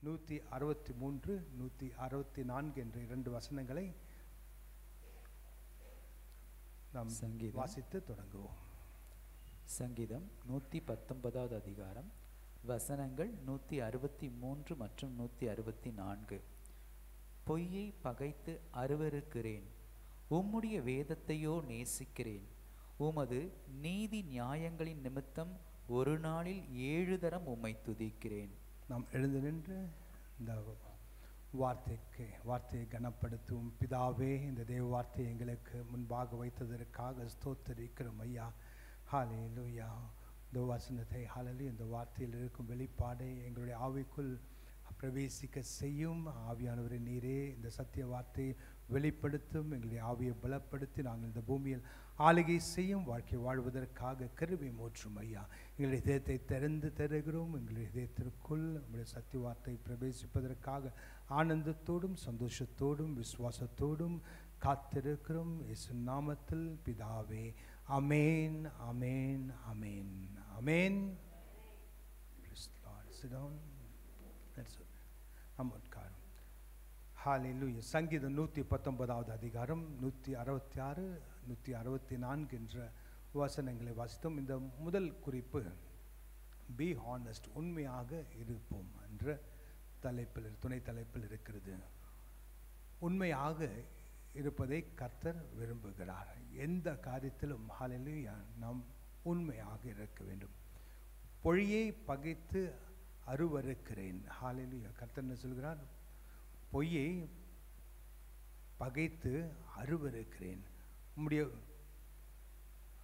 163 164 என்ற இரண்டு வசனங்களை நாம் வாசித்து தொடங்குவோம். சங்கீதம் 119வது அதிகாரம் வசனங்கள் 163 மற்றும் 164. பொய்யை பகைத்து அருவருக்கிறேன், உம்முடைய வேதத்தையோ நேசிக்கிறேன். உமது நீதி நியாயங்களின் நிமித்தம் ஒரு நாளில் 7 தரம் உம்மை துதிக்கிறேன். நாம் எழுந்து நின்று இந்த வார்த்தையை கனப்படுத்தும். பிதாவே, இந்த தேவ வார்த்தையை எங்களுக்கு முன்பாக வைத்ததற்காக ஸ்தோத்திரிக்கிறோம் ஐயா. ஹல்லேலூயா. இந்த வசனத்தை ஹல்லேலூயா, இந்த வார்த்தையில் இருக்கும் வெளிப்பாடை எங்களுடைய ஆவிக்குள் பிரவேசிக்க செய்யும். ஆவியானவரே, நீரே இந்த சத்திய வார்த்தையை வெளிப்படுத்தும். எங்களுடைய ஆவியை பலப்படுத்தி நாங்கள் இந்த பூமியில் ஆளுகை செய்யும் வாழ்க்கை வாழ்வதற்காக கிருபை மூற்றும் ஐயா. எங்களுடைய இதயத்தை திறந்து தருகிறோம். எங்களுடைய இதயத்திற்குள் நம்முடைய சத்திய வார்த்தை பிரவேசிப்பதற்காக ஆனந்தத்தோடும் சந்தோஷத்தோடும் விசுவாசத்தோடும் காத்திருக்கிறோம். இயேசு நாமத்தில் பிதாவே, ஆமென், ஆமென், ஆமென், ஆமென். ஹல்லேலூயா. சங்கீதம் 119வது அதிகாரம் 166 164 என்ற வசனங்களை வாசித்தோம். இந்த முதல் குறிப்பு பி ஹானஸ்ட், உண்மையாக இருப்போம் என்ற தலைப்பில், துணை தலைப்பில் இருக்கிறது. உண்மையாக இருப்பதை கர்த்தர் விரும்புகிறார். எந்த காரியத்திலும் ஹல்லேலூயா நாம் உண்மையாக இருக்க வேண்டும். பொய்யை பகைத்து அருவருக்கிறேன். ஹல்லேலூயா. கர்த்தர் என்ன சொல்கிறார்? பொய்யை பகைத்து அருவருக்கிறேன்.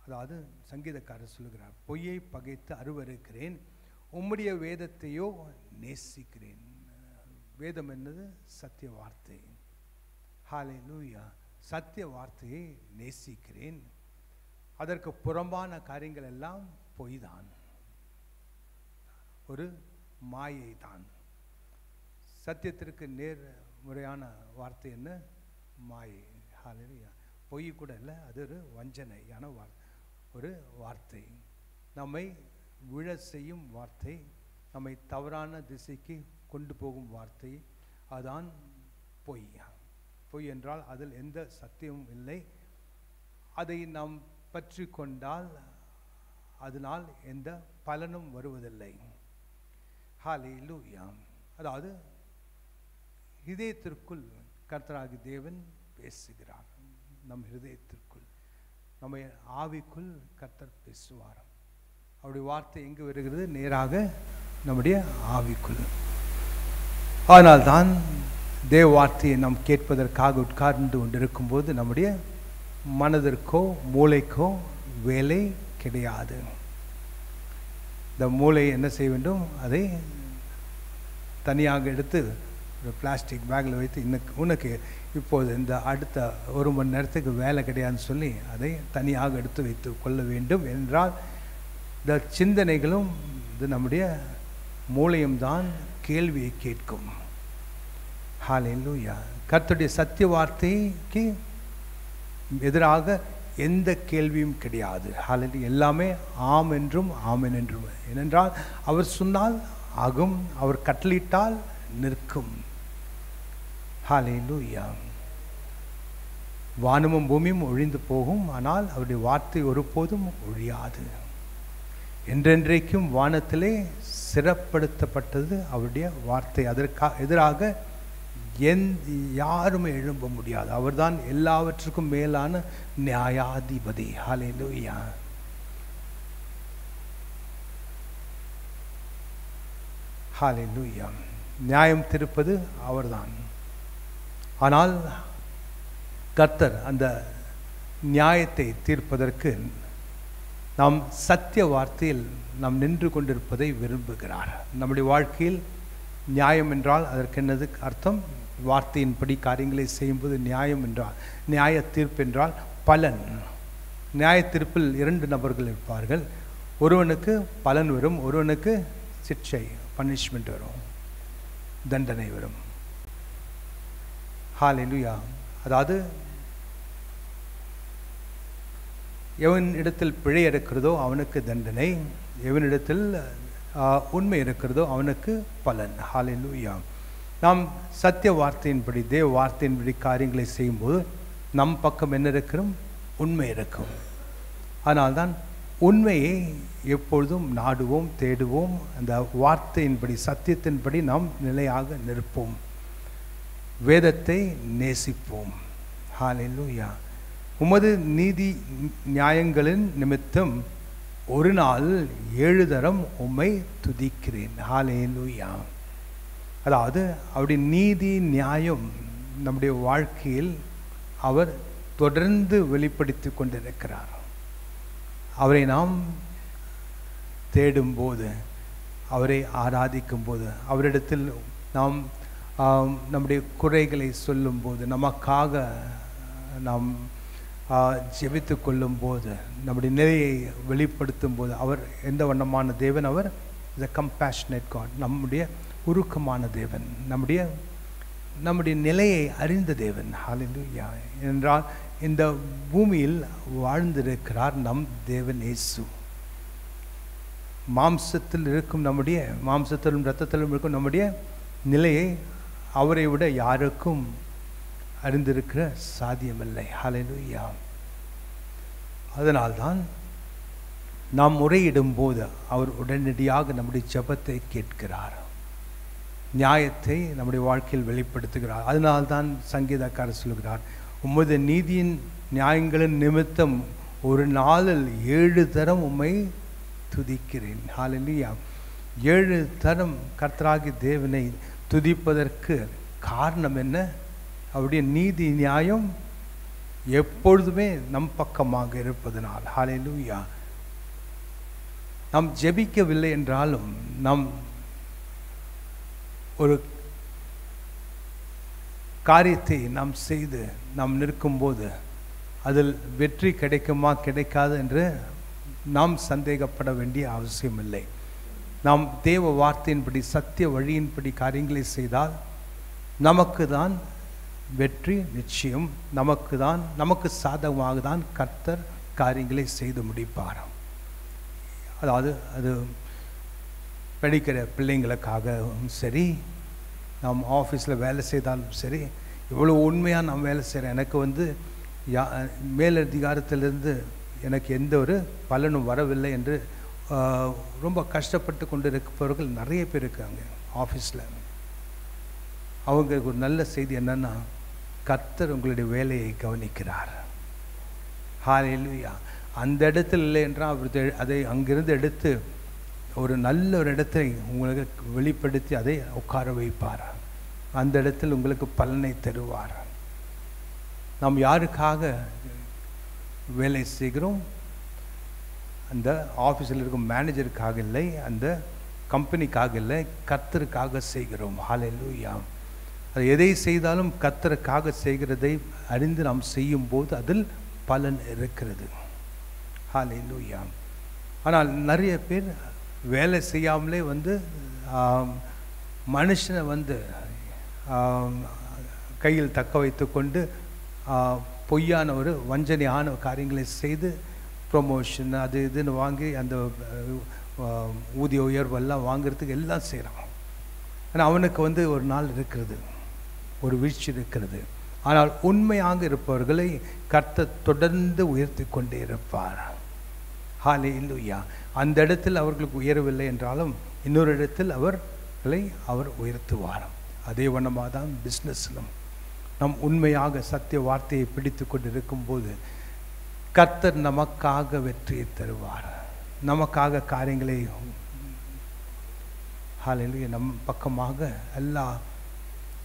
அதாவது சங்கீதக்காரர் சொல்கிறார், பொய்யை பகைத்து அருவருக்கிறேன், உம்முடைய வேதத்தையோ நேசிக்கிறேன். வேதம் என்னது? சத்திய வார்த்தை. ஹல்லேலூயா. சத்திய வார்த்தையை நேசிக்கிறேன். அதற்கு புறம்பான காரியங்கள் எல்லாம் பொய்தான், ஒரு மாயை தான். சத்தியத்திற்கு நேர் முறையான வார்த்தை என்ன? மாயை. ஹல்லேலூயா. பொய் கூட இல்லை, அது ஒரு வஞ்சனையான ஒரு வார்த்தை. நம்மை விழ செய்யும் வார்த்தை, நம்மை தவறான திசைக்கு கொண்டு போகும் வார்த்தை, அதான் பொய். பொய் என்றால் அதில் எந்த சத்தியமும் இல்லை. அதை நாம் பற்றி கொண்டால் அதனால் எந்த பலனும் வருவதில்லை. ஹல்லேலூயா. அதாவது இதயத்திற்குள் கர்த்தராகி தேவன் பேசுகிறார். நம் ஹிருதயத்திற்குள், நம்ம ஆவிக்குள் கர்த்தர் பேசுவார். அவருடைய வார்த்தை எங்கு வருகிறது? நேராக நம்முடைய ஆவிக்குள். ஆனால் தான் தேவ வார்த்தையை நாம் கேட்பதற்காக உட்கார்ந்து கொண்டிருக்கும் போது நம்முடைய மனதிற்கோ மூளைக்கோ வேலை கிடையாது. இந்த மூளை என்ன செய்ய வேண்டும்? அதை தனியாக எடுத்து ஒரு பிளாஸ்டிக் பேக்கில் வைத்து, உனக்கு இப்போது இந்த அடுத்த 1 மணி நேரத்துக்கு வேலை கிடையாதுன்னு சொல்லி அதை தனியாக எடுத்து வைத்து கொள்ள வேண்டும். என்றால் இந்த சிந்தனைகளும் இது நம்முடைய மூளையும் தான் கேள்வியை கேட்கும். ஹல்லேலூயா. கர்த்தருடைய சத்திய வார்த்தைக்கு எதிராக எந்த கேள்வியும் கிடையாது. ஹல்லேலூயா. எல்லாமே ஆம் என்றும் ஆமென் என்றும். ஏனென்றால் அவர் சொன்னால் ஆகும், அவர் கட்டளையிட்டால் நிற்கும். ஹல்லேலூயா. வானமும் பூமியும் ஒழிந்து போகும், ஆனால் அவருடைய வார்த்தை ஒருபோதும் ஒழியாது. என்றென்றைக்கும் வானத்திலே சிறப்படுத்தப்பட்டது அவருடைய வார்த்தை. அதற்கு எதிராக யாருமே எழும்ப முடியாது. அவர்தான் எல்லாவற்றுக்கும் மேலான நியாயாதிபதி. ஹல்லேலூயா. ஹல்லேலூயா. நியாயம் தீர்ப்பது அவர்தான். ஆனால் கர்த்தர் அந்த நியாயத்தை தீர்ப்பதற்கு நாம் சத்திய வார்த்தையில் நாம் நின்று கொண்டிருப்பதை விரும்புகிறார். நம்முடைய வாழ்க்கையில் நியாயம் என்றால் அதற்கு என்னது அர்த்தம்? வார்த்தையின்படி காரியங்களை செய்யும்போது நியாயம் என்றால், நியாய தீர்ப்பு என்றால் பலன். நியாய தீர்ப்பில் 2 நபர்கள் இருப்பார்கள். ஒருவனுக்கு பலன் வரும், ஒருவனுக்கு சிக்ஷை, பனிஷ்மெண்ட் வரும், தண்டனை வரும். ஹல்லேலூயா. அதாவது எவன் இடத்தில் பிழை இருக்கிறதோ அவனுக்கு தண்டனை, எவனிடத்தில் உண்மை இருக்கிறதோ அவனுக்கு பலன். ஹல்லேலூயா. நாம் சத்திய வார்த்தையின்படி தேவ வார்த்தையின்படி காரியங்களை செய்யும்போது நம் பக்கம் என்ன இருக்கிறோம்? உண்மை இருக்கும். அதனால்தான் உண்மையை எப்பொழுதும் நாடுவோம், தேடுவோம். அந்த வார்த்தையின்படி சத்தியத்தின்படி நாம் நிலையாக நிற்போம். வேதத்தை நேசிப்போம். ஹல்லேலூயா. உமது நீதி நியாயங்களின் நிமித்தம் ஒரு நாள் 7 தரம் உம்மை துதிக்கிறேன். ஹல்லேலூயா. அதாவது அவருடைய நீதி நியாயம் நம்முடைய வாழ்க்கையில் அவர் தொடர்ந்து வெளிப்படுத்தி கொண்டிருக்கிறார். அவரை நாம் தேடும்போது, அவரை ஆராதிக்கும் போது, அவரிடத்தில் நாம் நம்முடைய குறைகளை சொல்லும்போது, நமக்காக நாம் ஜெபித்து கொள்ளும்போது, நம்முடைய நிலையை வெளிப்படுத்தும் போது, அவர் எந்த வண்ணமான தேவன்? அவர் இஸ் a compassionate God. நம்முடைய உருக்கமான தேவன், நம்முடைய நிலையை அறிந்த தேவன். ஹல்லேலூயா. என்றால் இந்த பூமியில் வாழ்ந்திருக்கிறார் நம் தேவன் இயேசு. மாம்சத்தில் இருக்கும் நம்முடைய மாம்சத்திலும் இரத்தத்திலும் இருக்கும் நம்முடைய நிலையை அவரை விட யாருக்கும் அறிந்திருக்கிற சாத்தியமில்லை. ஹல்லேலூயா. அதனால்தான் நாம் முறையிடும் போது அவர் உடனடியாக நம்முடைய ஜெபத்தை கேட்கிறார், நியாயத்தை நம்முடைய வாழ்க்கையில் வெளிப்படுத்துகிறார். அதனால்தான் சங்கீதக்காரர் சொல்கிறார், உமது நீதியின் நியாயங்களின் நிமித்தம் ஒரு நாளில் 7 தரம் உம்மை துதிக்கிறேன். ஹல்லேலூயா. 7 தரம் கர்த்தராகிய தேவனை துதிப்பதற்கு காரணம் என்ன? அவருடைய நீதி நியாயம் எப்பொழுதுமே நம் பக்கமாக இருப்பதனால். ஹல்லேலூயா. நாம் ஜெபிக்கவில்லை என்றாலும் நாம் ஒரு காரியத்தை நாம் செய்து நாம் நிற்கும்போது அதில் வெற்றி கிடைக்குமா கிடைக்காது என்று நாம் சந்தேகப்பட வேண்டிய அவசியமில்லை. நாம் தேவ வார்த்தையின்படி சத்திய வழியின்படி காரியங்களை செய்தால் நமக்கு தான் வெற்றி நிச்சயம். நமக்கு சாதகமாக தான் கர்த்தர் காரியங்களை செய்து முடிப்பார். அதாவது அது படிக்கிற பிள்ளைங்களுக்காகவும் சரி, நாம் ஆஃபீஸில் வேலை செய்தாலும் சரி, இவ்வளோ உண்மையாக நான் வேலை செய்கிறேன், எனக்கு மேலதிகாரத்திலிருந்து எனக்கு எந்த ஒரு பலனும் வரவில்லை என்று ரொம்ப கஷ்டப்பட்டு கொண்டு இருப்பவர்கள் நிறைய பேர் இருக்காங்க ஆஃபீஸில். அவங்களுக்கு ஒரு நல்ல செய்தி என்னன்னா, கர்த்தர் உங்களுடைய வேலையை கவனிக்கிறார். ஹல்லேலூயா. அந்த இடத்துல இல்லை என்றால் அவர் அதை அங்கிருந்து எடுத்து ஒரு நல்ல ஒரு இடத்தை உங்களுக்கு வெளிப்படுத்தி அதை உட்கார வைப்பார். அந்த இடத்தில் உங்களுக்கு பலனை தருவார். நாம் யாருக்காக வேலை செய்கிறோம்? அந்த ஆஃபீஸில் இருக்கும் மேனேஜருக்காக இல்லை, அந்த கம்பெனிக்காக இல்லை, கர்த்தருக்காக செய்கிறோம். ஹல்லேலூயா. அது எதை செய்தாலும் கர்த்தருக்காக செய்கிறதை அறிந்து நாம் செய்யும்போது அதில் பலன் இருக்கிறது. ஹல்லேலூயா. ஆனால் நிறைய பேர் வேலை செய்யாமலே மனுஷனை கையில் தக்க வைத்து கொண்டு பொய்யான ஒரு வஞ்சனையான காரியங்களை செய்து ப்ரொமோஷன் அது இதுன்னு வாங்கி அந்த ஊதிய உயர்வெல்லாம் வாங்கிறதுக்கு எல்லாம் செய்கிறான். ஆனால் அவனுக்கு ஒரு நாள் இருக்கிறது, ஒரு வீழ்ச்சி இருக்கிறது. ஆனால் உண்மையாக இருப்பவர்களை கர்த்தர் தொடர்ந்து உயர்த்தி கொண்டே இருப்பார். ஹல்லேலூயா. அந்த இடத்தில் அவர்களுக்கு உயரவில்லை என்றாலும் இன்னொரு இடத்தில் அவர் உயர்த்துவார். அதே வண்ணமாக தான் பிஸ்னஸிலும் நம் உண்மையாக சத்திய வார்த்தையை பிடித்து கொண்டு இருக்கும்போது கர்த்தர் நமக்காக வெற்றியை தருவார். நமக்காக காரியங்களை ஹல்லேலூயா நம் பக்கமாக எல்லா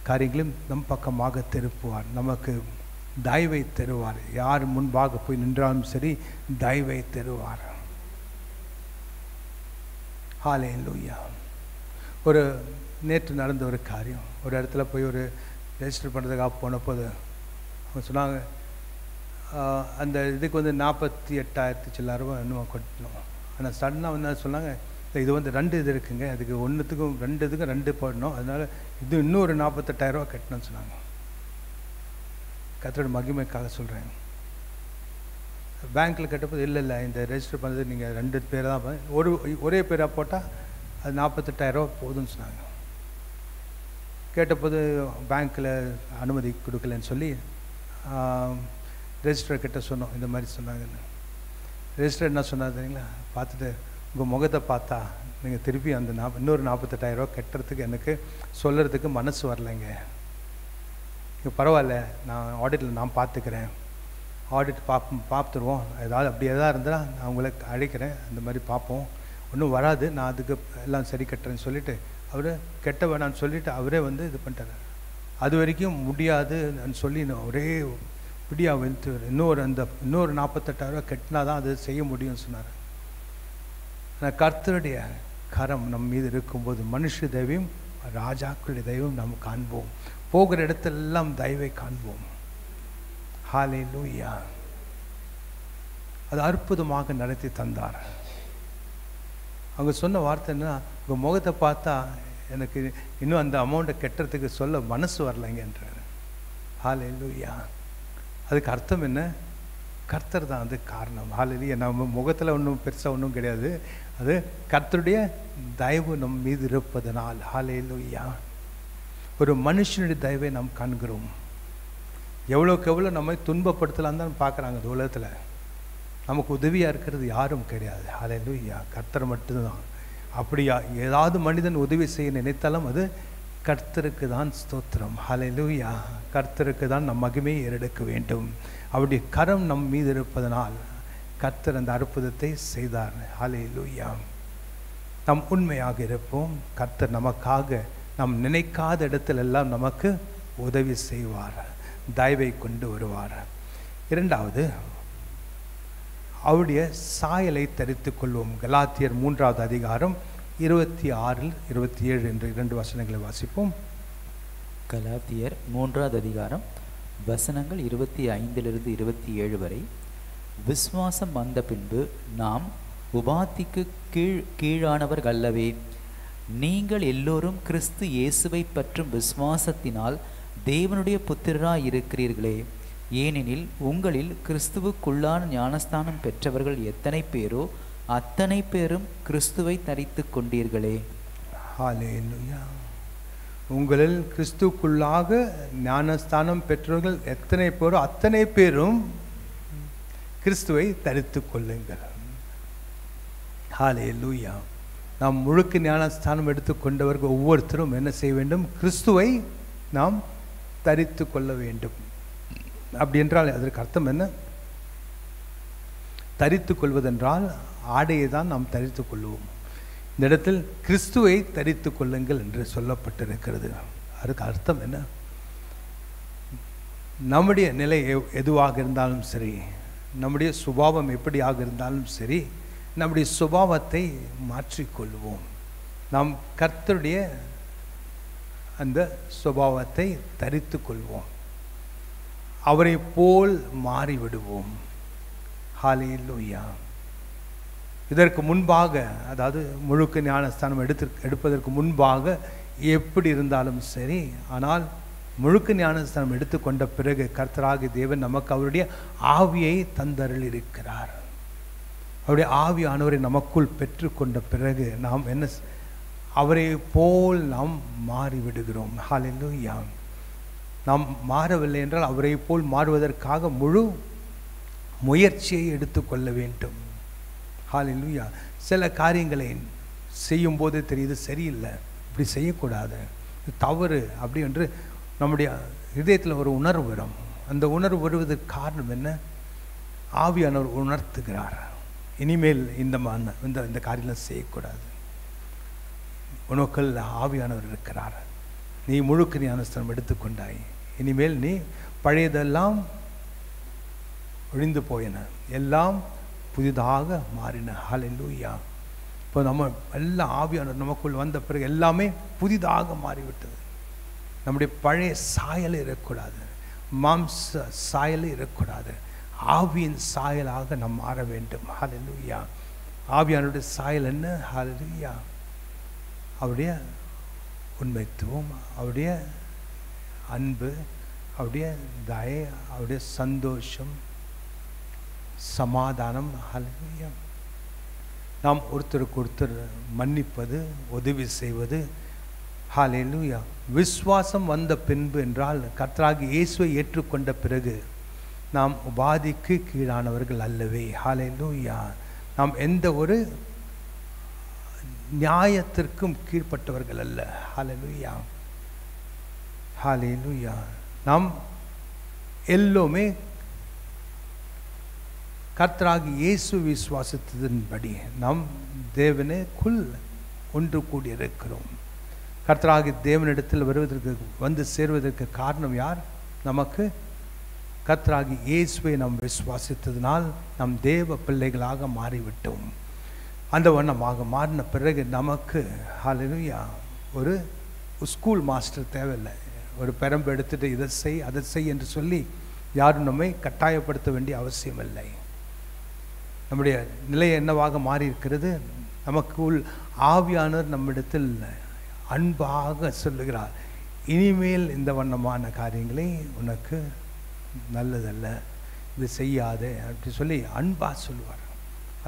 காரியங்களையும் நம் பக்கமாக திருப்புவார். நமக்கு தயவை தருவார். யார் முன்பாக போய் நின்றாலும் சரி தயவை தருவார். ஹல்லேலூயா. ஒரு நேற்று நடந்த ஒரு காரியம், ஒரு இடத்துல போய் ஒரு ரெஜிஸ்டர் பண்ணுறதுக்காக போனபோது அவங்க சொன்னாங்க, அந்த இதுக்கு 48,000 சில்லறை இன்னும் கட்டணும். ஆனால் சடனாக சொன்னாங்க, இது 2 இது இருக்குங்க, அதுக்கு 2த்துக்கும் 2 போடணும், அதனால் இது இன்னொரு 48,000 கட்டணும்னு சொன்னாங்க. கர்த்தரோட மகிமைக்காக சொல்கிறேன். பேங்க்கில் கட்டப்போது இல்லை இந்த ரெஜிஸ்டர் பண்ணுறது நீங்கள் 2 பேர் தான் ஒரே பேராக போட்டால் அது 48,000 போதும்னு சொன்னாங்க. கேட்டபோது பேங்க்கில் அனுமதி கொடுக்கலன்னு சொல்லி ரெஜிஸ்டர் கிட்ட சொன்னோம், இந்த மாதிரி சொன்னாங்கன்னு. ரெஜிஸ்டர் என்ன சொன்னார் தெரியுங்களா? பார்த்துட்டு உங்கள் முகத்தை பார்த்தா நீங்கள் திருப்பி அந்த இன்னொரு 48,000 கட்டுறதுக்கு எனக்கு சொல்கிறதுக்கு மனசு வரலைங்க. பரவாயில்ல, நான் ஆடிட்டில் நான் பார்த்துக்கிறேன், ஆடிட் பார்த்துருவோம், ஏதாவது அப்படி எதாவது இருந்தால் நான் உங்களை அழைக்கிறேன், அந்த மாதிரி பார்ப்போம், ஒன்றும் வராது, நான் அதுக்கு எல்லாம் சரி கட்டுறேன்னு சொல்லிவிட்டு அவர் கெட்ட வேணான்னு சொல்லிவிட்டு அவரே வந்து இது பண்ணிட்டார். அது வரைக்கும் முடியாதுன்னு சொல்லி ஒரே பிடியா வெளுத்து இன்னொரு 48,000 கட்டினா தான் அது செய்ய முடியும்னு சொன்னார். ஆனால் கர்த்தருடைய கரம் நம் மீது இருக்கும்போது மனுஷ தெய்வம் ராஜாக்களுடைய தெய்வம் நாம் காண்போம், போகிற இடத்தெல்லாம் தயவை காண்போம். ஹல்லேலூயா. அது அற்புதமாக நடத்தி தந்தார். அவங்க சொன்ன வார்த்தை என்ன, உங்கள் முகத்தை பார்த்தா எனக்கு இன்னும் அந்த அமௌண்ட்டை கட்டுறதுக்கு சொல்ல மனசு வரலைங்கன்றார். ஹல்லேலூயா. அதுக்கு அர்த்தம் என்ன? கர்த்தர் தான் அது காரணம். ஹல்லேலூயா. நம்ம முகத்தில் ஒன்றும் பெருசாக ஒன்றும் கிடையாது, அது கர்த்தருடைய தயவு நம் மீது இருப்பதனால். ஹல்லேலூயா. ஒரு மனுஷனுடைய தயவை நாம் காண்கிறோம். எவ்வளோக்கு எவ்வளோ நம்மை துன்பப்படுத்தலாம் தான் பார்க்குறாங்க இந்த உலகத்தில். நமக்கு உதவியாக இருக்கிறது யாரும் கிடையாது. ஹல்லேலூயா. கர்த்தர் மட்டும்தான். அப்படியா ஏதாவது மனிதன் உதவி செய்ய நினைத்தாலும் அது கர்த்தருக்கு தான் ஸ்தோத்திரம். ஹல்லேலூயா. கர்த்தருக்கு தான் நம் மகிமையை ஏறெடுக்க வேண்டும். அவருடைய கரம் நம் மீது இருப்பதனால் கர்த்தர் அந்த அற்புதத்தை செய்தார். ஹல்லேலூயா. நாம் உண்மையாக இருப்போம். கர்த்தர் நமக்காக நாம் நினைக்காத இடத்திலெல்லாம் நமக்கு உதவி செய்வார், தயவை கொண்டு வருவார். இரண்டாவது, அவருடைய சாயலை தரித்து கொள்வோம். கலாத்தியர் 3வது அதிகாரம் 26, 27 என்ற 2 வசனங்களை வாசிப்போம். கலாத்தியர் 3வது அதிகாரம் வசனங்கள் 25 27 வரை. விசுவாசம் வந்த பின்பு நாம் உபாதிக்கு கீழானவர்கள் அல்லவே, நீங்கள் எல்லோரும் கிறிஸ்து இயேசுவை பற்றும் விசுவாசத்தினால் தேவனுடைய புத்திரராய் இருக்கிறீர்களே. ஏனெனில் உங்களில் கிறிஸ்துவுக்குள்ளான ஞானஸ்தானம் பெற்றவர்கள் எத்தனை பேரோ அத்தனை பேரும் கிறிஸ்துவை தரித்து கொண்டீர்களே. ஹல்லேலூயா. உங்களில் கிறிஸ்துவுக்குள்ளாக ஞானஸ்தானம் பெற்றவர்கள் எத்தனை பேரோ அத்தனை பேரும் கிறிஸ்துவை தரித்து கொள்ளுங்கள். ஹல்லேலூயா. நாம் முழுக்க ஞானஸ்தானம் எடுத்துக்கொண்டவர்கள் ஒவ்வொருத்தரும் என்ன செய்ய வேண்டும்? கிறிஸ்துவை நாம் தரித்து கொள்ள வேண்டும். அப்படி என்றால் அதற்கு அர்த்தம் என்ன? தரித்து கொள்வதென்றால் ஆடையை தான் நாம் தரித்து கொள்வோம். இந்த இடத்தில் கிறிஸ்துவை தரித்து கொள்ளுங்கள் என்று சொல்லப்பட்டிருக்கிறது. அதுக்கு அர்த்தம் என்ன? நம்முடைய நிலை எதுவாக இருந்தாலும் சரி, நம்முடைய சுபாவம் எப்படியாக இருந்தாலும் சரி, நம்முடைய சுபாவத்தை மாற்றிக்கொள்வோம். நாம் கர்த்தருடைய அந்த சுபாவத்தை தரித்து கொள்வோம், அவரை போல் மாறிவிடுவோம். ஹல்லேலூயா. இதற்கு முன்பாக, அதாவது முழுக்க ஞானஸ்தானம் எடுப்பதற்கு முன்பாக எப்படி இருந்தாலும் சரி, ஆனால் முழுக்க ஞானஸ்தானம் எடுத்துக்கொண்ட பிறகு கர்த்தராகிய தேவன் நமக்கு அவருடைய ஆவியை தந்தருள் இருக்கிறார். அவருடைய ஆவியானவரை நமக்குள் பெற்றுக்கொண்ட பிறகு நாம் என்ன, அவரை போல் நாம் மாறிவிடுகிறோம். ஹல்லேலூயா. நாம் மாறவில்லை என்றால் அவரை போல் மாறுவதற்காக முழு முயற்சியை எடுத்துக்கொள்ள வேண்டும். ஹல்லேலூயா. சில காரியங்களை செய்யும்போது தெரியுது சரியில்லை, இப்படி செய்யக்கூடாது, தவறு அப்படி என்று நம்முடைய இதயத்தில் ஒரு உணர்வு வரும். அந்த உணர்வு வருவதற்கு காரணம் என்ன? ஆவியானவர் உணர்த்துகிறார், இனிமேல் இந்த காரியெல்லாம் செய்யக்கூடாது. உனக்குள் ஆவியானவர் இருக்கிறார், நீ முழுக்க ஞானஸ்தானம் எடுத்துக்கொண்டாய், இனிமேல் நீ பழையதெல்லாம் ஒழிந்து போயின, எல்லாம் புதிதாக மாறின. ஹல்லேலூயா. இப்போ நம்ம எல்லாம் ஆவியானவர் நமக்குள் வந்த பிறகு எல்லாமே புதிதாக மாறிவிட்டது. நம்முடைய பழைய சாயல் இருக்கக்கூடாது, மாம்ச சாயல் இருக்கக்கூடாது, ஆவியின் சாயலாக நாம் மாற வேண்டும். ஹல்லேலூயா. ஆவியானுடைய சாயல் என்ன? ஹல்லேலூயா. அவருடைய உண்மைத்துவம், அவருடைய அன்பு, அவருடைய தயை, அவருடைய சந்தோஷம், சமாதானம். ஹல்லேலூயா. நாம் ஒருத்தருக்கு ஒருத்தர் மன்னிப்பது, உதவி செய்வது. ஹல்லேலூயா. விசுவாசம் வந்த பின்பு என்றால் கர்த்தராகிய இயேசுவை ஏற்றுக்கொண்ட பிறகு நாம் உபாதிக்கு கீழானவர்கள் அல்லவே. ஹல்லேலூயா. நாம் எந்த ஒரு நியாயத்திற்கும் கீழ்ப்பட்டவர்கள் அல்ல. ஹல்லேலூயா. ஹல்லேலூயா. நாம் எல்லோருமே கர்த்தராகிய இயேசு விசுவாசத்தின்படி நாம் தேவனுக்குள் ஒன்று கூடியிருக்கிறோம். கர்த்தராகிய தேவனிடத்தில் வருவதற்கு வந்து சேர்வதற்கு காரணம் யார்? நமக்கு கர்த்தராகிய இயேசுவை நாம் விசுவாசித்ததினால் நம் தேவ பிள்ளைகளாக மாறிவிட்டோம். அந்த வண்ணமாக மாறின பிறகு நமக்கு ஹல்லேலூயா ஒரு ஸ்கூல் மாஸ்டர் தேவையில்லை. ஒரு பெரம்பு எடுத்துட்டு இதை செய் அதை செய் என்று சொல்லி யாரும் நம்மை கட்டாயப்படுத்த வேண்டிய அவசியம் இல்லை. நம்முடைய நிலை என்னவாக மாறி இருக்கிறது? நமக்குள் ஆவியானவர் நம்மிடத்தில் அன்பாக சொல்லுகிறார், இனிமேல் இந்த வண்ணமான காரியங்களை உனக்கு நல்லதல்ல, இது செய்யாதே அப்படி சொல்லி அன்பாக சொல்லுவார்.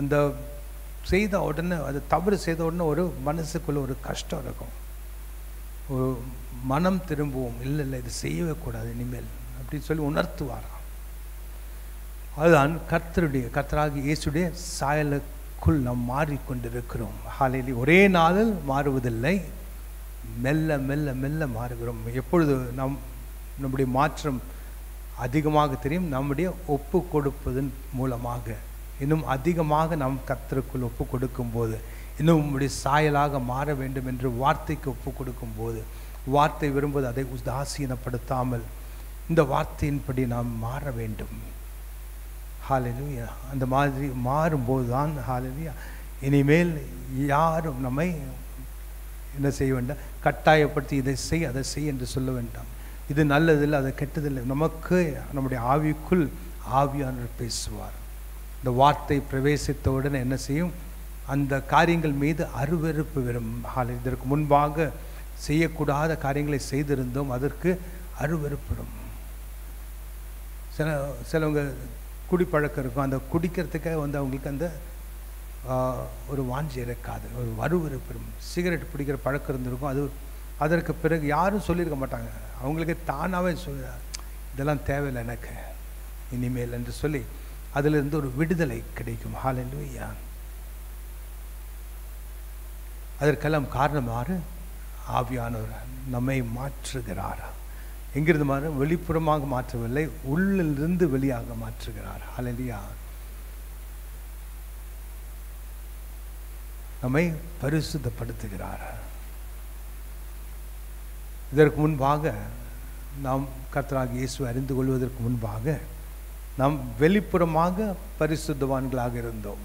அந்த செய்த உடனே, அது தவறு செய்த உடனே ஒரு மனசுக்குள்ள ஒரு கஷ்டம் இருக்கும், ஒரு மனம் திரும்புவோம், இல்லை இல்லை இது செய்யவே கூடாது இனிமேல் அப்படின்னு சொல்லி உணர்த்துவாராம். அதுதான் கர்த்தராகிய இயேசுடைய சாயலுக்குள் நாம் மாறிக்கொண்டிருக்கிறோம். ஹல்லேலூயா. ஒரே நாளில் மாறுவதில்லை, மெல்ல மெல்ல மெல்ல மாறுகிறோம். எப்பொழுது நம்முடைய மாற்றம் அதிகமாக தெரியும்? நம்முடைய ஒப்பு கொடுப்பதன் மூலமாக. இன்னும் அதிகமாக நாம் கர்த்தருக்குள் ஒப்பு கொடுக்கும் போது, இன்னும் நம்முடைய சாயலாக மாற வேண்டும் என்று வார்த்தைக்கு ஒப்பு கொடுக்கும் போது, வார்த்தை விரும்புவது அதை உதாசீனப்படுத்தாமல் இந்த வார்த்தையின்படி நாம் மாற வேண்டும். ஹல்லேலூயா. அந்த மாதிரி மாறும்போது தான் ஹல்லேலூயா இனிமேல் யாரும் நம்மை என்ன செய்ய வேண்டாம், கட்டாயப்படுத்தி இதை செய் அதை செய் என்று சொல்ல வேண்டாம். இது நல்லதில்லை, அது கெட்டதில்லை. நமக்கு நம்முடைய ஆவிக்குள் ஆவியானவர் பேசுவார். இந்த வார்த்தை பிரவேசித்தவுடன் என்ன செய்யும்? அந்த காரியங்கள் மீது அருவருப்பு வரும். இதற்கு முன்பாக செய்யக்கூடாத காரியங்களை செய்திருந்தோம், அதற்கு அருவருப்பு வரும். சிலவங்க குடிப்பழக்கம் இருக்கும், அந்த குடிக்கிறதுக்காக வந்து அவங்களுக்கு அந்த ஒரு வாஞ்சி இருக்காது, ஒரு அருவருப்பு வரும். சிகரெட் பிடிக்கிற பழக்கம் இருந்திருக்கும், அது அதற்கு பிறகு யாரும் சொல்லியிருக்க மாட்டாங்க, அவங்களுக்கு தானாகவே இதெல்லாம் தேவையில்லை எனக்கு இனிமேல் என்று சொல்லி அதிலிருந்து ஒரு விடுதலை கிடைக்கும். ஹல்லேலூயா. அதற்கெல்லாம் காரணமாறு ஆவியானவர் நம்மை மாற்றுகிறார். எங்கிருந்து மாற? வெளிப்புறமாக மாற்றவில்லை, உள்ளிலிருந்து வெளியாக மாற்றுகிறார். ஹல்லேலூயா. நம்மை பரிசுத்தப்படுத்துகிறார். இதற்கு முன்பாக நாம் கர்த்தராகிய இயேசுவை அறிந்து கொள்வதற்கு முன்பாக நாம் வெளிப்புறமாக பரிசுத்தவான்களாக இருந்தோம்.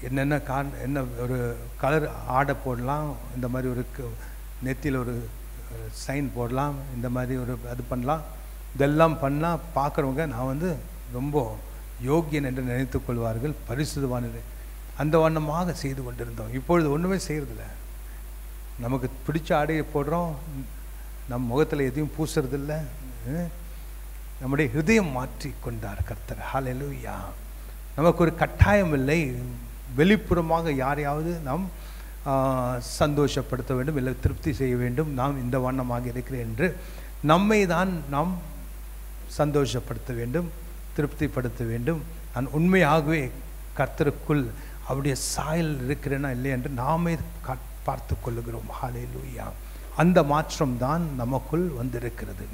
என்னென்ன என்ன ஒரு கலர் ஆடை போடலாம், இந்த மாதிரி ஒரு நெத்தியில் ஒரு சைன் போடலாம், இந்த மாதிரி ஒரு அது பண்ணலாம், இதெல்லாம் பண்ணால் பார்க்குறவங்க நான் வந்து ரொம்ப யோக்கியன் என்று நினைத்து கொள்வார்கள், பரிசுத்தவான். அந்த வண்ணமாக செய்து கொண்டிருந்தோம். இப்பொழுது ஒன்றுமே செய்கிறதில்ல. நமக்கு பிடிச்ச ஆடையை போடுறோம், நம் முகத்தில் எதையும் பூசுறதில்லை. நம்முடைய ஹிருதயம் மாற்றி கொண்டார் கர்த்தர். ஹல்லேலூயா. நமக்கு ஒரு கட்டாயம் இல்லை, வெளிப்புறமாக யாரையாவது நாம் சந்தோஷப்படுத்த வேண்டும், இல்லை திருப்தி செய்ய வேண்டும், நாம் இந்த வண்ணமாக இருக்கிறேன் என்று நம்மை தான் நாம் சந்தோஷப்படுத்த வேண்டும், திருப்திப்படுத்த வேண்டும். நான் உண்மையாகவே கர்த்தருக்குள் அவருடைய சாயல் இருக்கிறேனா இல்லை என்று நாமே பார்த்து கொள்ளுகிறோம். ஹல்லேலூயா. அந்த மாற்றம் தான் நமக்குள் வந்திருக்கிறது.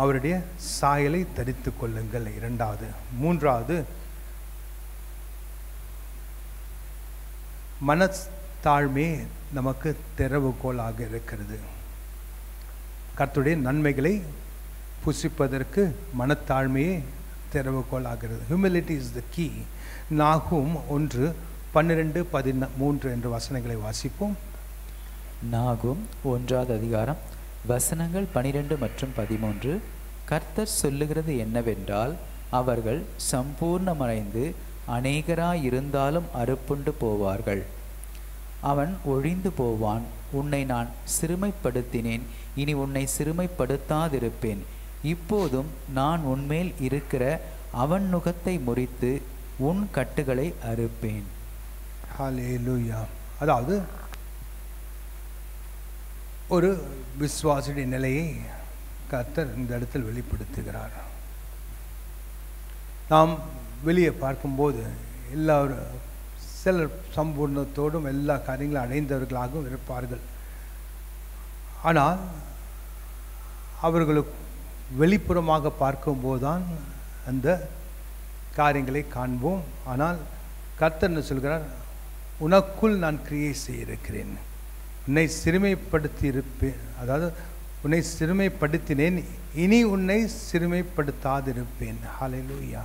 அவருடைய சாயலை தரித்து கொள்ளுங்கள். இரண்டாவது. மூன்றாவது, மனத்தாழ்மை நமக்கு திறவுகோலாக இருக்கிறது. கர்த்தருடைய நன்மைகளை புசிப்பதற்கு மனத்தாழ்மையே திறவுகோல் ஆகிறது. Humility is the key. நாகும் 1:12-13 என்ற வசனங்களை வாசிப்போம். நாகும் 1ஆவது அதிகாரம் வசனங்கள் 12 மற்றும் 13. கர்த்தர் சொல்லுகிறது என்னவென்றால், அவர்கள் சம்பூர்ணமடைந்து அநேகராயிருந்தாலும் அறுப்புண்டு போவார்கள். அவன் ஒழிந்து போவான். உன்னை நான் சிறுமைப்படுத்தினேன், இனி உன்னை சிறுமைப்படுத்தாதிருப்பேன். இப்போதும் நான் உன்மேல் இருக்கிற அவன் நுகத்தை முறித்து உன் கட்டுகளை அறுப்பேன். ஹல்லேலூயா. அதாவது ஒரு விசுவாசியுடைய நிலையை கர்த்தர் இந்த இடத்தில் வெளிப்படுத்துகிறார். நாம் வெளியே பார்க்கும்போது எல்லாரும் சிலர் சம்பூர்ணத்தோடும் எல்லா காரியங்களும் அடைந்தவர்களாகவும் இருப்பார்கள். ஆனால் அவர்களுக்கு வெளிப்புறமாக பார்க்கும்போது தான் அந்த காரியங்களை காண்போம். ஆனால் கர்த்தர் என்ன சொல்கிறார்? உனக்குள் நான் கிரியை செய்திருக்கிறேன், உன்னை சிறுமைப்படுத்தி இருப்பேன், அதாவது உன்னை சிறுமைப்படுத்தினேன், இனி உன்னை சிறுமைப்படுத்தாதிருப்பேன். ஹல்லேலூயா.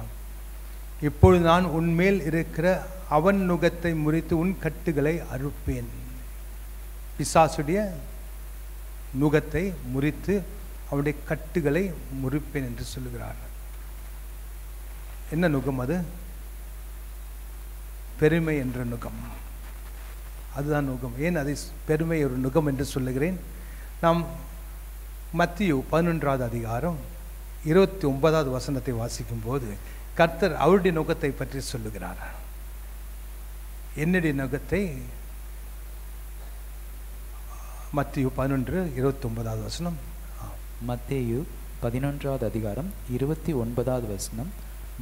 இப்பொழுது நான் உன்மேல் இருக்கிற அவன் நுகத்தை முறித்து உன் கட்டுகளை அறுப்பேன். பிசாசுடைய நுகத்தை முறித்து அவனுடைய கட்டுகளை முறிப்பேன் என்று சொல்லுகிறார். என்ன நுகம் அது? பெருமை என்ற நுகம். அதுதான் நுகம். ஏன் அதை பெருமை ஒரு நுகம் என்று சொல்லுகிறேன்? நாம் மத்தேயு 11வது அதிகாரம் 29வது வசனத்தை வாசிக்கும் போது கர்த்தர் அவருடைய நுகத்தை பற்றி சொல்லுகிறார். என்னுடைய நுகத்தை, மத்தேயு 11:29வது வசனம். மத்தேயு 11வது அதிகாரம் 29வது வசனம்.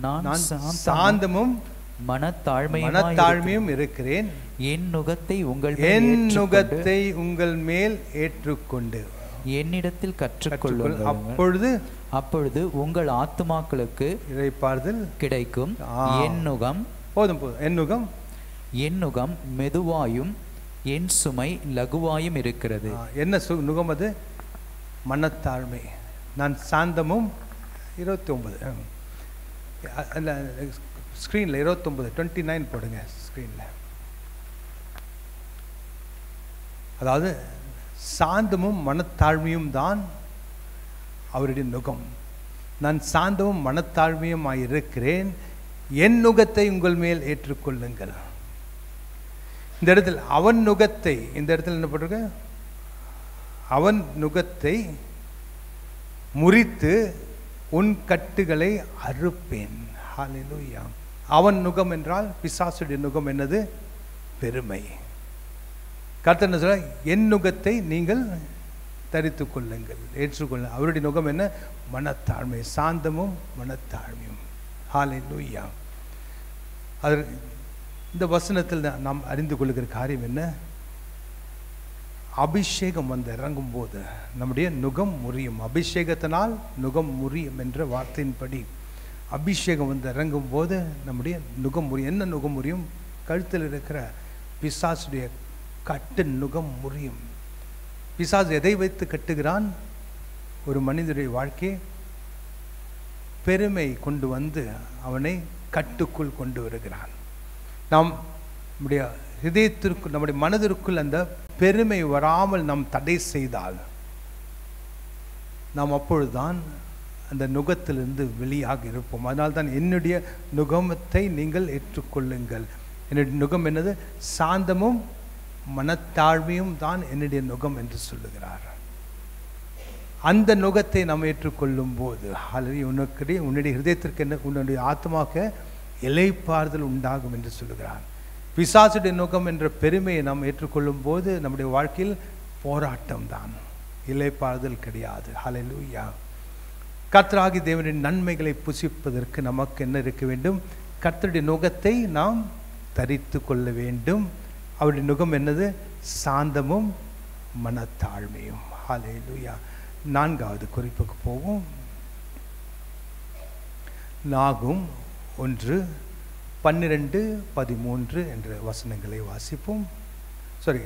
நான் சாந்தமும் மனத்தாழ்மையும் இருக்கிறேன், என் நுகத்தை உங்கள் மேல் ஏற்றுக்கொண்டு என்னிடத்தில் கற்றுக்கொள்ளுங்கள், அப்பொழுது உங்கள் ஆத்துமாக்களுக்கு இளைப்பாறுதல் கிடைக்கும். என் நுகம் என் நுகம் மெதுவாயும் என் சுமை லகுவாயும் இருக்கிறது. என்ன நுகம் அது? மனத்தாழ்மை. நான் சாந்தமும் 29 ஸ்க்ரீனில் 29 போடுங்க ஸ்க்ரீனில். அதாவது சாந்தமும் மனத்தாழ்மையும் தான் அவருடைய நுகம். நான் சாந்தமும் மனத்தாழ்மையுமாய் இருக்கிறேன், என் நுகத்தை உங்கள் மேல் ஏற்றுக்கொள்ளுங்கள். இந்த இடத்தில் அவன் நுகத்தை, இந்த இடத்துல என்ன போட்டிருக்கு? அவன் நுகத்தை முறித்து உன் கட்டுகளை அறுப்பேன். ஹல்லேலூயா. அவன் நுகம் என்றால் பிசாசுடைய நுகம் என்னது? பெருமை. கர்த்தர் என்ன சொல்ற? என் நுகத்தை நீங்கள் தரித்து கொள்ளுங்கள், ஏற்றுக்கொள்ளுங்கள். அவருடைய நுகம் என்ன? மனத்தாழ்மை, சாந்தமும் மனத்தாழ்மையும். ஹல்லேலூயா. அது இந்த வசனத்தில் நாம் அறிந்து கொள்ளுகிற காரியம் என்ன? அபிஷேகம் வந்து இறங்கும் போது நம்முடைய நுகம் முறியும். அபிஷேகத்தினால் நுகம் முறியும் என்ற வார்த்தையின்படி அபிஷேகம் வந்து இறங்கும் போது நம்முடைய நுகம் முறியும். என்ன நுகம் முறியும்? கழுத்தில் இருக்கிற பிசாசுடைய கட்டு நுகம் முறியும். பிசாசு எதை வைத்து கட்டுகிறான்? ஒரு மனிதனுடைய வாழ்க்கையை பெருமை கொண்டு வந்து அவனை கட்டுக்குள் கொண்டு வருகிறான். நாம் நம்முடைய இதயத்திற்குள், நம்முடைய மனதிற்குள் அந்த பெருமை வராமல் நாம் தடை செய்தால் நாம் அப்பொழுதுதான் அந்த நுகத்திலிருந்து வெளியாக இருப்போம். அதனால்தான் என்னுடைய நுகத்தை நீங்கள் ஏற்றுக்கொள்ளுங்கள். என்னுடைய நுகம் என்னது? சாந்தமும் மனத்தாழ்மையும் தான் என்னுடைய நுகம் என்று சொல்லுகிறார். அந்த நுகத்தை நாம் ஏற்றுக்கொள்ளும் போது உன்னுடைய ஹிருதயத்திற்கு என்ன, உன்னுடைய ஆத்மாவுக்கு இளைப்பாறுதல் உண்டாகும் என்று சொல்லுகிறார். பிசாசுடைய நுகம் என்ற பெருமையை நாம் ஏற்றுக்கொள்ளும் போது நம்முடைய வாழ்க்கையில் போராட்டம் தான், இளைப்பாறுதல் கிடையாது. ஹல்லேலூயா. கர்த்தராகிய தேவனின் நன்மைகளை புசிப்பதற்கு நமக்கு என்ன இருக்க வேண்டும்? கர்த்தருடைய நுகத்தை நாம் தரித்து கொள்ள வேண்டும். அவருடைய நுகம் என்னது? சாந்தமும் மனத்தாழ்மையும். ஹல்லேலூயா. 4வது குறிப்புக்கு போவோம். நாகும் 1:12-13 என்ற வசனங்களை வாசிப்போம். சாரி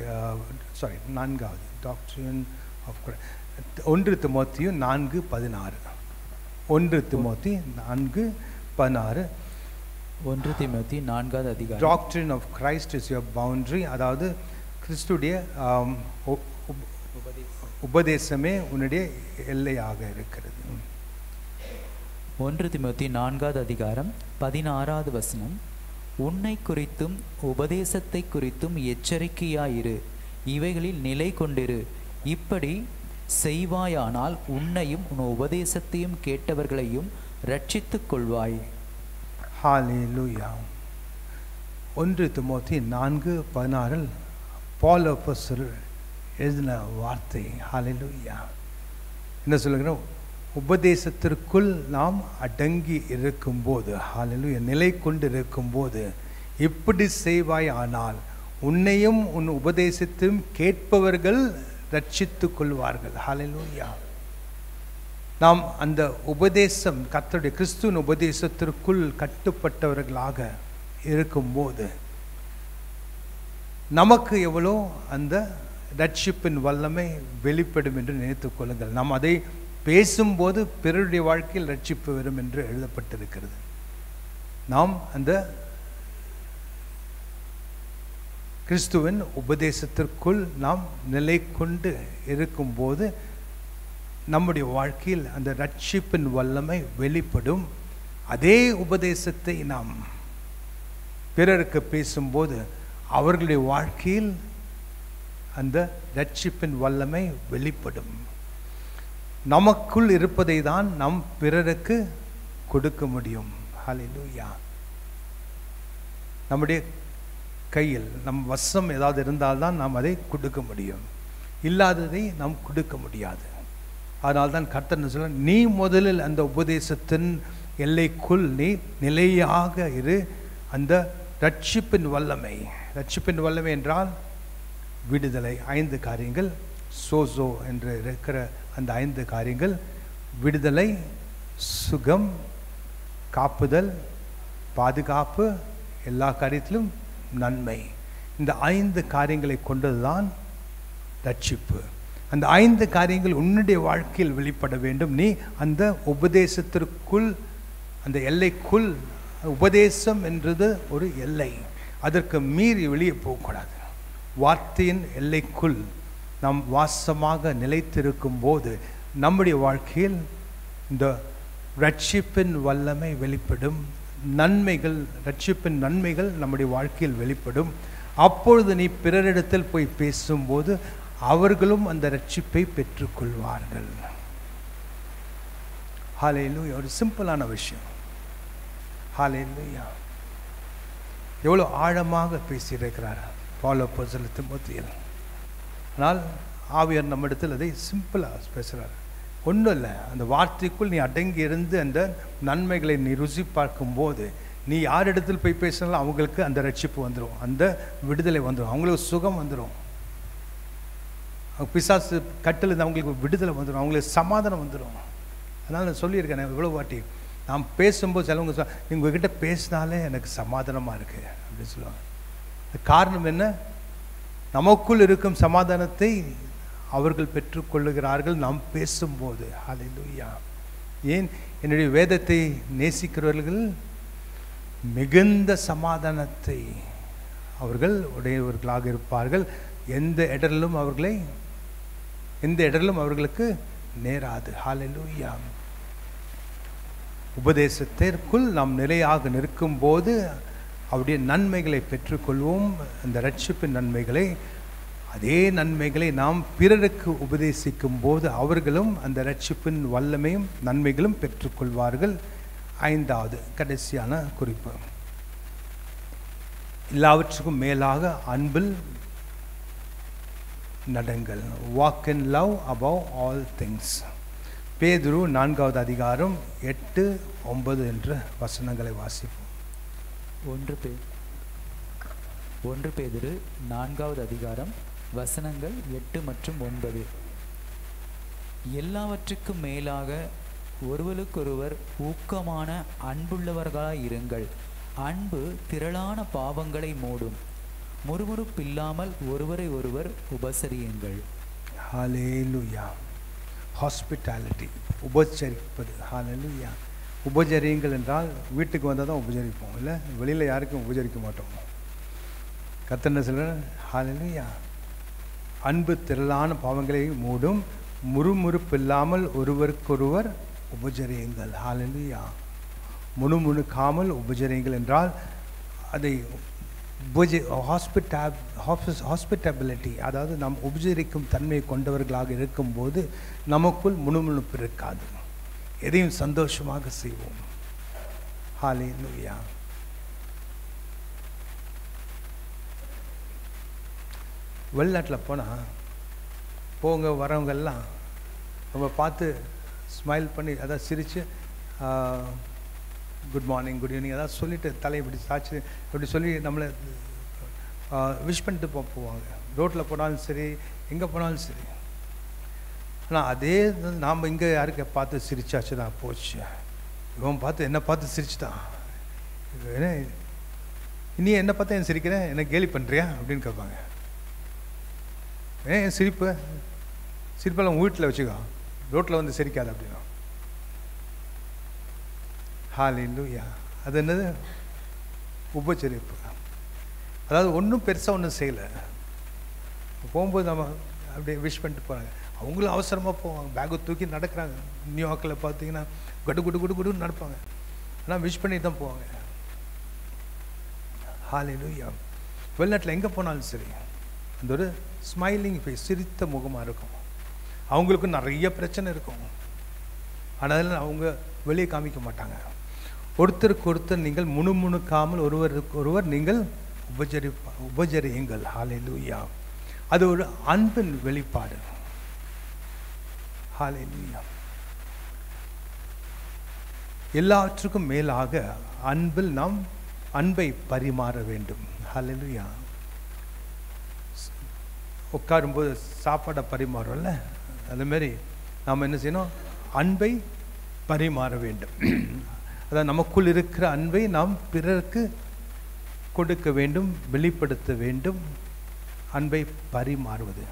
4வது டாக்ட்ரின் ஆஃப் 1 தீமோத்தேயு 4:16. 1 தீமோத்தேயு 4:16. 1 தீமோத்தேயு 4வது அதிகாரம். Doctrine of Christ is your boundary. அதாவது கிறிஸ்துடைய உபதேசமே உன்னுடைய எல்லையாக இருக்கிறது. 1 தீமோத்தேயு 4வது அதிகாரம் 16வது வசனம். உன்னை குறித்தும் உபதேசத்தை குறித்தும் எச்சரிக்கையாயிரு, இவைகளில் நிலை கொண்டிரு. இப்படி செய்வாயானால் உன்னையும் உன் உபதேசத்தையும் கேட்டவர்களையும் ரட்சித்துக் கொள்வாய். ஹல்லேலூயா. 1 திமோத்தி 4:16 பால் அப்போஸ்தலர் எழுதின வார்த்தை. ஹல்லேலூயா. என்ன சொல்லுகிறோம்? உபதேசத்திற்குள் நாம் அடங்கி இருக்கும்போது, ஹல்லேலூயா, நிலை கொண்டு இருக்கும்போது இப்படி செய்வாய் ஆனால் உன்னையும் உன் உபதேசத்தையும் கேட்பவர்கள் ரட்சித்துக் கொள்வார்கள். ஹல்லேலூயா. நாம் அந்த உபதேசம், கர்த்தருடைய கிறிஸ்துவின் உபதேசத்திற்குள் கட்டுப்பட்டவர்களாக இருக்கும்போது நமக்கு எவ்வளோ அந்த ரட்சிப்பின் வல்லமை வெளிப்படும் என்று நினைத்துக் கொள்ளுங்கள். நாம் அதை பேசும்போது பிறருடைய வாழ்க்கையில் ரட்சிப்பு வரும் என்று எழுதப்பட்டிருக்கிறது. நாம் அந்த கிறிஸ்துவின் உபதேசத்திற்குள் நாம் நிலை கொண்டு இருக்கும்போது நம்முடைய வாழ்க்கையில் அந்த ரட்சிப்பின் வல்லமை வெளிப்படும். அதே உபதேசத்தை நாம் பிறருக்கு பேசும்போது அவர்களுடைய வாழ்க்கையில் அந்த ரட்சிப்பின் வல்லமை வெளிப்படும். நமக்குள் இருப்பதை தான் நாம் பிறருக்கு கொடுக்க முடியும். ஹல்லேலூயா. நம்முடைய கையில் நம் வசம் ஏதாவது இருந்தால்தான் நாம் அதை கொடுக்க முடியும், இல்லாததை நாம் கொடுக்க முடியாது. அதனால்தான் கர்த்தர் சொல்ல, நீ முதலில் அந்த உபதேசத்தின் எல்லைக்குள் நீ நிலையாக இரு. அந்த ரட்சிப்பின் வல்லமை, ரட்சிப்பின் வல்லமை என்றால் விடுதலை. 5 காரியங்கள், சோசோ என்று இருக்கிற அந்த 5 காரியங்கள்: விடுதலை, சுகம், காப்புதல், பாதுகாப்பு, எல்லா காரியத்திலும் நன்மை. இந்த 5 காரியங்களை கொண்டதுதான் ரட்சிப்பு. அந்த 5 காரியங்கள் உன்னுடைய வாழ்க்கையில் வெளிப்பட வேண்டும். நீ அந்த உபதேசத்திற்குள், அந்த எல்லைக்குள், உபதேசம் என்றது ஒரு எல்லை, அதற்கு மீறி வெளியே போகக்கூடாது. வார்த்தையின் எல்லைக்குள் நாம் வாசமாக நிலைத்திருக்கும் போது நம்முடைய வாழ்க்கையில் இந்த ரட்சிப்பின் வல்லமை வெளிப்படும். நன்மைகள், ரட்சிப்பின் நன்மைகள் நம்முடைய வாழ்க்கையில் வெளிப்படும். அப்பொழுது நீ பிறரிடத்தில் போய் பேசும்போது அவர்களும் அந்த ரட்சிப்பை பெற்றுக்கொள்வார்கள். ஹல்லேலூயா. ஒரு சிம்பிளான விஷயம். ஹல்லேலூயா. எவ்வளோ ஆழமாக பேசியிருக்கிறார் பவுல் அப்போஸ்தலர் தீமோத்தேயுவில். ஆனால் ஆவியார் நம்மிடத்தில் அதை சிம்பிளாக பேசுகிறார். ஒன்றும் இல்லை, அந்த வார்த்தைக்குள் நீ அடங்கி இருந்து அந்த நன்மைகளை நீ ருசி பார்க்கும்போது நீ யார் இடத்தில் போய் பேசினாலும் அவங்களுக்கு அந்த ரட்சிப்பு வந்துடும், அந்த விடுதலை வந்துடும், அவங்களுக்கு சுகம் வந்துடும், பிசாசு கட்டில் அவங்களுக்கு விடுதலை வந்துடும், அவங்களுக்கு சமாதானம் வந்துடும். அதனால் நான் சொல்லியிருக்கேன் இவ்வளோ வாட்டி. நாம் பேசும்போது சிலவங்க நீங்கள் உங்ககிட்ட பேசினாலே எனக்கு சமாதானமாக இருக்குது அப்படின்னு சொல்லுவாங்க. காரணம் என்ன? நமக்குள் இருக்கும் சமாதானத்தை அவர்கள் பெற்றுக்கொள்ளுகிறார்கள் நாம் பேசும்போது. ஹல்லேலூயா. ஏன்? என்னுடைய வேதத்தை நேசிக்கிறவர்கள் மிகுந்த சமாதானத்தை அவர்கள் உடையவர்களாக இருப்பார்கள். எந்த இடரிலும் அவர்களுக்கு நேராது. ஹல்லேலூயா. உபதேசத்திற்குள் நாம் நிலையாக நிற்கும் போது அவருடைய நன்மைகளை பெற்றுக்கொள்வோம். அந்த ரட்சிப்பின் நன்மைகளை, அதே நன்மைகளை நாம் பிறருக்கு உபதேசிக்கும் போது அவர்களும் அந்த ரட்சிப்பின் வல்லமையும் நன்மைகளும் பெற்றுக்கொள்வார்கள். 5வது கடைசியான குறிப்பு, எல்லாவற்றுக்கும் மேலாக அன்பில் நடங்கள். Walk in love above all things. பேதுரு 4வது அதிகாரம் 8, 9 என்ற வசனங்களை வாசிப்போம். 1 பேதுரு 4வது அதிகாரம் வசனங்கள் 8 மற்றும் 9. எல்லாவற்றுக்கும் மேலாக ஒருவருக்கொருவர் ஊக்கமான அன்புள்ளவர்களாய் இருங்கள். அன்பு திரளான பாவங்களை மூடும். முறுமுறுப்பில்லாமல் ஒருவரை ஒருவர் உபசரியுங்கள். ஹல்லேலூயா. ஹாஸ்பிட்டாலிட்டி, உபசரிப்பது. ஹல்லேலூயா. உபசரியுங்கள் என்றால் வீட்டுக்கு வந்தால் தான் உபசரிப்போம், இல்லை வெளியில் யாருக்கும் உபசரிக்க மாட்டோம். கர்த்தர் என்ன சொல்றார்? ஹல்லேலூயா. அன்பு திரளான பாவங்களை மூடும். முறுமுறுப்பில்லாமல் ஒருவருக்கொருவர் உபசரியுங்கள். ஹல்லேலூயா. முணுமுணுக்காமல் உபசரியுங்கள் என்றால் அதை ஹாஸ்பிட்டாபிலிட்டி, அதாவது நாம் உபசரிக்கும் தன்மை கொண்டவர்களாக இருக்கும்போது நமக்குள் முணுமுணுப்பு இருக்காது, எதையும் சந்தோஷமாக செய்வோம். ஹல்லேலூயா. வெளிநாட்டில் போனால் போங்க வரவங்கெல்லாம் நம்ம பார்த்து ஸ்மைல் பண்ணி அதாவது சிரித்து குட் மார்னிங் குட் ஈவினிங் அதாவது சொல்லிவிட்டு தலையை இப்படி சாய்ச்சி இப்படி சொல்லி நம்மளை விஷ் பண்ணிட்டு போவாங்க. ரோட்டில் போனாலும் சரி, எங்கே போனாலும் சரி. ஆனால் அதே நாம் இங்கே யாருக்கு பார்த்து சிரிச்சாச்சுன்னா போச்சு, இவன் பார்த்து என்ன பார்த்து சிரிச்சுட்டான், இனி என்ன பார்த்தா என் சிரிக்கிறேன், என்ன கேலி பண்ணுறியா அப்படின்னு கேட்பாங்க. என் சிரிப்பெல்லாம் வீட்டில் வச்சுக்கோ, ரோட்டில் வந்து சிரிக்காது அப்படின்னா. ஹல்லேலூயா. அது என்னது? உபச்சரிப்பு. அதாவது ஒன்றும் பெருசாக ஒன்றும் செய்யலை, போகும்போது நம்ம அப்படியே விஷ் பண்ணிட்டு போகிறாங்க. அவங்களும் அவசரமாக போவாங்க, பேக்கை தூக்கி நடக்கிறாங்க. நியூயார்க்கில் பார்த்தீங்கன்னா குடு குடு குடு குடுன்னு நடப்பாங்க, ஆனால் விஷ் பண்ணி தான் போவாங்க. ஹல்லேலூயா. வெளிநாட்டில் எங்கே போனாலும் சரி அந்த ஒரு ஸ்மைலிங் ஃபேஸ், சிரித்த முகமாக இருக்கும். அவங்களுக்கும் நிறைய பிரச்சனை இருக்கும், ஆனால் அவங்க வெளியே காமிக்க மாட்டாங்க. ஒருத்தருக்கு ஒருத்தர் நீங்கள் முணுமுணுக்காமல் ஒருவருக்கு ஒருவர் நீங்கள் உபஜரியுங்கள். ஹல்லேலூயா. அது ஒரு அன்பின் வெளிப்பாடு. ஹல்லேலூயா. எல்லாவற்றுக்கும் மேலாக அன்பில் நாம் அன்பை பரிமாற வேண்டும். ஹல்லேலூயா. உட்காரும்போது சாப்பாடை பரிமாறோம்ல, அதுமாரி நாம் என்ன செய்யணும்? அன்பை பரிமாற வேண்டும். அதாவது நமக்குள் இருக்கிற அன்பை நாம் பிறருக்கு கொடுக்க வேண்டும், வெளிப்படுத்த வேண்டும். அன்பை பரிமாறுவது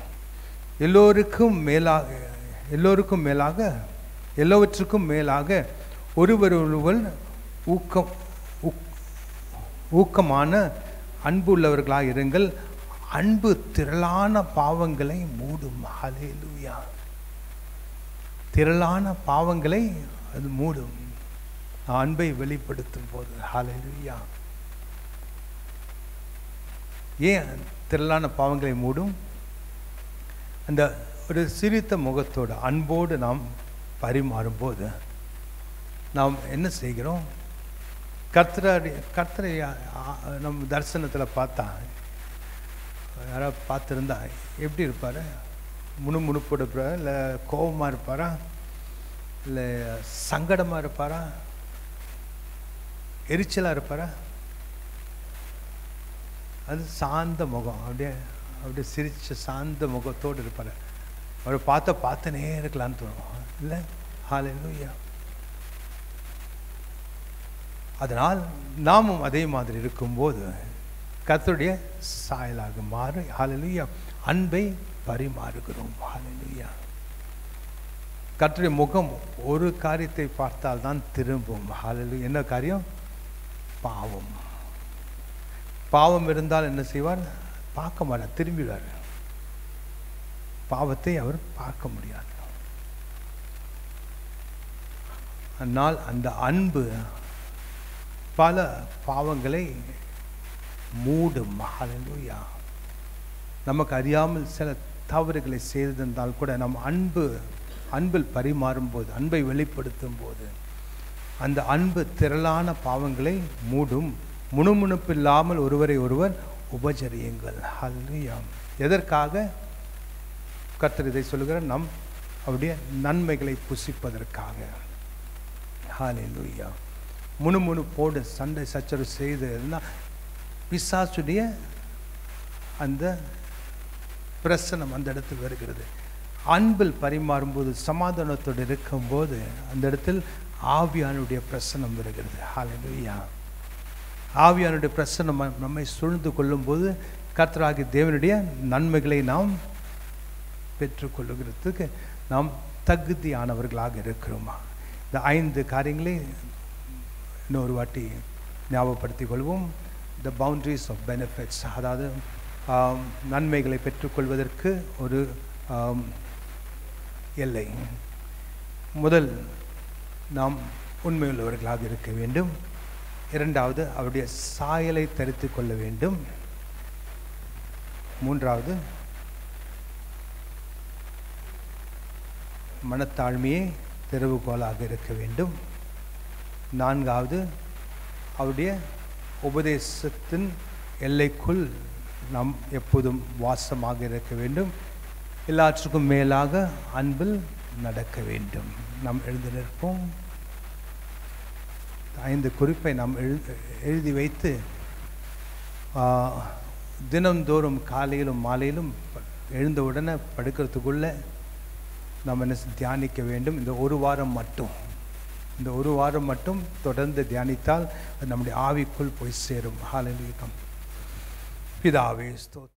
எல்லோருக்கும் மேலாக எல்லாவற்றுக்கும் மேலாக ஒருவர் ஊக்கமான அன்பு உள்ளவர்களாக இருங்கள். அன்பு திரளான பாவங்களை மூடும். ஹல்லேலூயா. திரளான பாவங்களை அது மூடும் அன்பை வெளிப்படுத்தும் போது. ஹல்லேலூயா. ஏன் திரளான பாவங்களை மூடும்? அந்த ஒரு சிரித்த முகத்தோடு அன்போடு நாம் பரிமாறும்போது நாம் என்ன செய்கிறோம்? கர்த்தரை நம்ம தரிசனத்தில் பார்த்தா, யாராவது பார்த்துருந்தா எப்படி இருப்பார்? முணுமுணுப்போடு இருப்பாரா, இல்லை கோபமாக இருப்பாரா, இல்லை சங்கடமாக இருப்பாரா, எரிச்சலாக இருப்பாரா? அது சாந்த முகம், அப்படியே சிரிச்ச சாந்த முகத்தோடு இருப்பார். அவரை பார்த்தனே இருக்கலான்னு தோணும் இல்லை? ஹல்லேலூயா. அதனால் நாமும் அதே மாதிரி இருக்கும்போது கர்த்தருடைய சாயலாக மாறு. ஹல்லேலூயா. அன்பை பரிமாறுகிறோம். ஹல்லேலூயா. கர்த்தருடைய முகம் ஒரு காரியத்தை பார்த்தால் தான் திரும்பும். ஹல்லேலூயா. என்ன காரியம்? பாவம். பாவம் இருந்தால் என்ன செய்வார்? பார்க்க மாட்டார், திரும்பிடுவார். பாவத்தை அவர் பார்க்க முடியாது. ஆனால் அந்த அன்பு பல பாவங்களை மூடும். ஹல்லேலூயா. நமக்கு அறியாமல் சில தவறுகளை செய்திருந்தால் கூட நம் அன்பில் பரிமாறும் போது, அன்பை வெளிப்படுத்தும் போது அந்த அன்பு திரளான பாவங்களை மூடும். முணுமுணுப்பு இல்லாமல் ஒருவரை ஒருவர் உபஜரியுங்கள். ஹல்லேலூயா. எதற்காக கர்த்தர் இதை சொல்லுகிறார்? நம் அவருடைய நன்மைகளை புசிப்பதற்காக. ஹல்லேலூயா. முணுமுணுப்போடு சண்டை சச்சரவு செய்து பிசாசுடைய அந்த பிரசனம் அந்த இடத்தில் வருகிறது. அன்பில் பரிமாறும்போது, சமாதானத்தோடு இருக்கும்போது அந்த இடத்தில் ஆவியானுடைய பிரசனம் வருகிறது. ஹல்லேலூயா. ஆவியானுடைய பிரசனம் நம்மை சூழ்ந்து கொள்ளும்போது கர்த்தராகிய தேவனுடைய நன்மைகளை நாம் பெற்றுக்கொள்ளுகிறதுக்கு நாம் தகுதியானவர்களாக இருக்கிறோமா? இந்த 5 காரியங்களை இன்னொரு வாட்டி ஞாபகப்படுத்திக் கொள்வோம். த பவுண்டரிஸ் ஆஃப் பெனிஃபிட்ஸ், அதாவது நன்மைகளை பெற்றுக்கொள்வதற்கு ஒரு எல்லை. முதல், நாம் உண்மையுள்ளவர்களாக இருக்க வேண்டும். இரண்டாவது, அவருடைய சாயலை தரித்து கொள்ள வேண்டும். மூன்றாவது, மனத்தாழ்மையே திறவுகோலாக இருக்க வேண்டும். நான்காவது, அவருடைய உபதேசத்தின் எல்லைக்குள் நாம் எப்போதும் வாசமாக இருக்க வேண்டும். எல்லாற்றுக்கும் மேலாக அன்பில் நடக்க வேண்டும். நாம் எழுந்து நிற்போம். 5 குறிப்பை நாம் எழுதி வைத்து தினந்தோறும் காலையிலும் மாலையிலும் எழுந்தவுடனே படுக்கிறதுக்குள்ளே நாம் என்ன தியானிக்க வேண்டும். இந்த ஒரு வாரம் மட்டும் தொடர்ந்து தியானித்தால் அது நம்முடைய ஆவிக்குள் போய் சேரும். ஹல்லேலூயா. பிதாவே ஸ்தோத்திரம்.